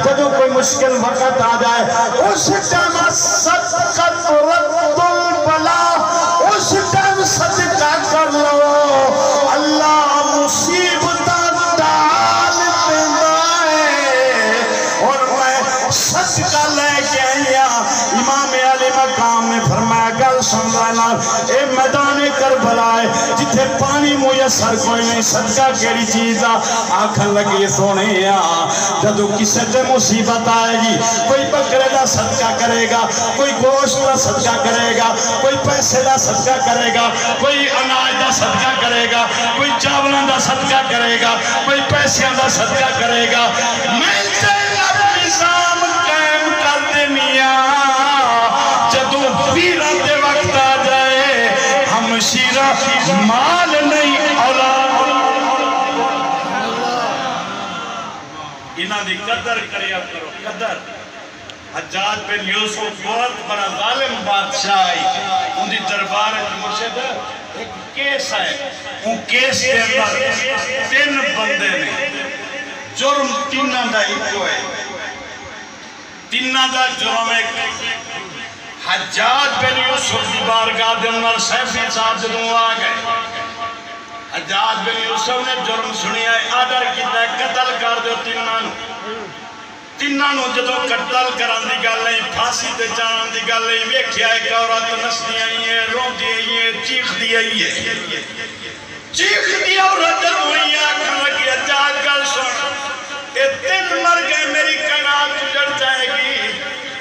جدو کوئی مشکل وقت آ جائے اس ٹائم صدقت رد البلا، اس ٹائم صدقہ کر لو، اللہ مصیبت ڈال دینا ہے۔ اور میں صدقہ لے کے آیا، امام علی مقام میں فرمایا گل سن لینا، اے میدان کربلا ہے جتھے پانی میسر کوئی نہیں، صدقہ کیڑی چیز آکھن لگی سونے جدو کسی تے مصیبت آئے گی، کوئی بکرے دا صدقہ کرے گا، کوئی گوشت دا صدقہ کرے گا، کوئی پیسے دا صدقہ کرے گا، کوئی اناج دا صدقہ کرے گا، کوئی چاولاں دا صدقہ کرے گا، کوئی پیسیاں دا صدقہ کرے گا۔ میں نظام قائم کر دنیا جدو پیرہ دے وقت آ جائے، ہم شیرہ مال نہیں اولاد انہاں دی قدر کریا کرو، قدر۔ حجاج بن یوسف بہت بڑا ظالم بادشاہ آئی، ان دی دربار مرشد ایک کیس ہے، ان کیس کے اندر 3 بندے نے، جرم 3 دا ایکو ہے، 3 دا جرم ایک۔ حجاج بن یوسف دی بارگاہ دے اندر سیفی صاحب جدوں آ گئے، حجاج بن یوسف نے جرم سنیا ہے، آڈر کیتا ہے قتل کر دو 3 نو جدوں قتل کرن دی گل نہیں، پھانسی تے جان دی گل نہیں، ویکھیا ایک عورت نسدی آئی ہے، روندی آئی ہے، چیخ دی آئی ہے، چیخ دی عورت ہوئی آکھن لگی حجاج گل سن، اے 3 مر گئے میری کائنات اجڑ جائے گی،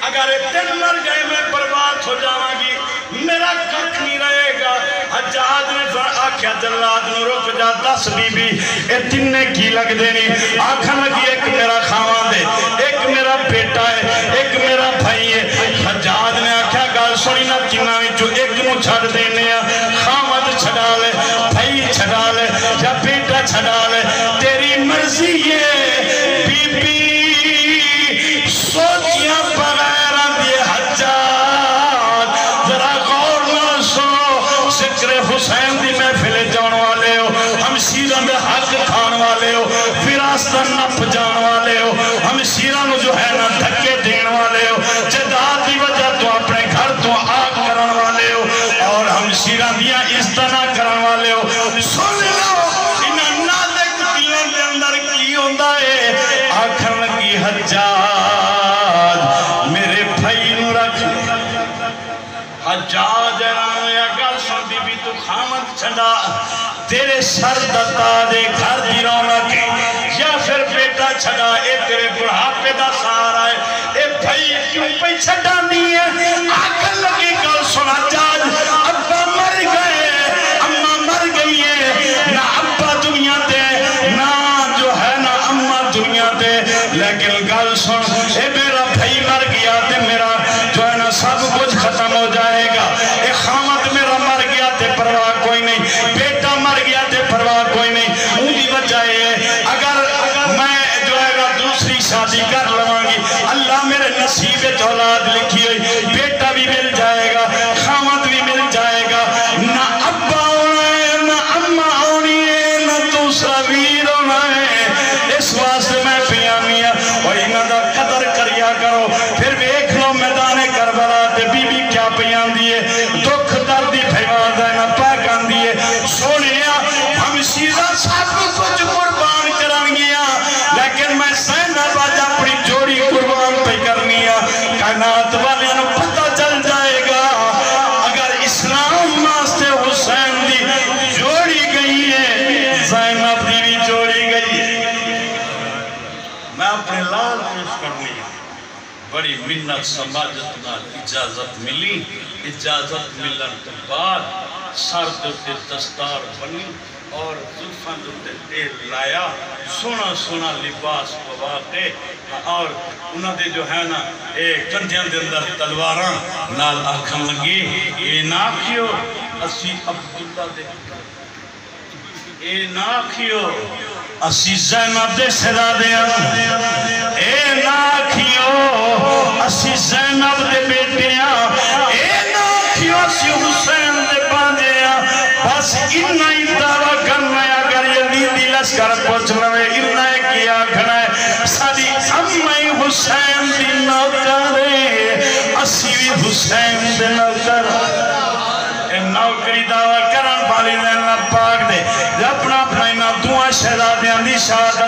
اگر اے 3 مر گئے میں برباد ہو جاواں گی، میرا ککھ نہیں رہے گا۔ حجاج نے آکھیا جلاد نو رک جا، 10 بی بی اے 3 کی لگ دینی، آکھن لگی ایک میرا خاوان دے، ایک میرا بیٹا ہے، ایک میرا بھائی ہے۔ حجاج نے آکھیا گل سنی نہ 3 وچوں ایک نو چھڑ دینے، خاوند چھڑا لے، بھائی چھڑا لے، یا بیٹا چھڑا لے، تیری مرضی ہے۔ بی بی سوچیاں بغیر آندی حجاج ذرا غور نہ سنو، ذکر حسین دی محفل جان والے ہو، ہم شیران دے حق کھان والے ہو، فراستان نپ جان والے ہو، ہم شیران جو ہے نا دھکے دین والے ہو، جداد دی وجہ تو اپنے گھر تو آگ کرن والے ہو، اور ہم شیران دیا استنا کرن والے ہو۔ سن لو انہاں نازک دلوں دے اندر کی ہوندا ہے، آکھن لگی حجاج میرے بھائی نو رکھ لے۔ حجاج یا گل سن بی بی تو خامد چھڑا، تیرے سر دتا دے گھر دی رونق یا پھر بیٹا چھڑا، اے تیرے بڑھاپے دا سہارا ہے، اے بھائی کیوں پہ چھڑانی ہے؟ آکھن لگی گل سن حجاج ابا مر گئے، اماں مر گئی ہے، نہ ابا دنیا دے نہ جو ہے نا اماں دنیا دے، لیکن گل سن اے میرا بھائی مر گیا تے میرا جو ہے نا سب کچھ ختم ہو جائے گا، اے خامد میرا مر گیا تے پرواہ کوئی نہیں، بیٹا مر گیا تے پرواہ کوئی نہیں، ان کی وجہ ہے اگر میں جو ہے نا دوسری شادی کر لواں گی، اللہ میرے نصیب اولاد لکھی ہوئی، بیٹا بھی مل جائے گا، خامد بھی مل جائے گا، نہ ابا ہونا ہے نہ اماں ہونی ہے نہ دوسرا ویر ہونا ہے۔ اس واسطے میں پیامیا اور انہاں دا قدر کریا کرو۔ پھر دیکھ لو میدان کربلا تے بی بی کیا پیام دیئے، دکھ دردی بھیوان دینا پاکان دیئے، سونیا ہم شیرہ سب کچھ قربان کرن گیا، لیکن میں زینب آج اپنی جوڑی قربان پہ کرنی ہے۔ کائنات والے نو پتہ چل جائے گا اگر اسلام واسطے حسین دی جوڑی گئی ہے، زینب دی بھی جوڑی گئی ہے۔ میں اپنے لال پیش کرنی ہے، بڑی منت سماجت نال اجازت ملی، اجازت ملن کے بعد سر دوتے دستار بنی اور زلفان دوتے تیل لایا، سونا سونا لباس پوا کے، اور انہوں نے جو ہے نا ایک کندھیاں دے اندر تلواراں نال آکھن لگی، اے ناکھیو اسی عبداللہ دے، اے ناکھیو اسی زینب دے صدا دیا، اے ناکھیو اسی زینب دے بیٹیاں، اے ناکھیو اسی حسین دے باندیاں، بس اتنا ہی دعویٰ کرنا ہے اگر یزیدی لشکر پہنچ لوے، اتنا ہے کیا کھنا ہے ساری امّہ حسین دی نوکر اسی بھی حسین دے نوکر نوکری دعویٰ کرن والی اللہ پاک دے اپنا اپنا دعا شہزادیاں دی شاد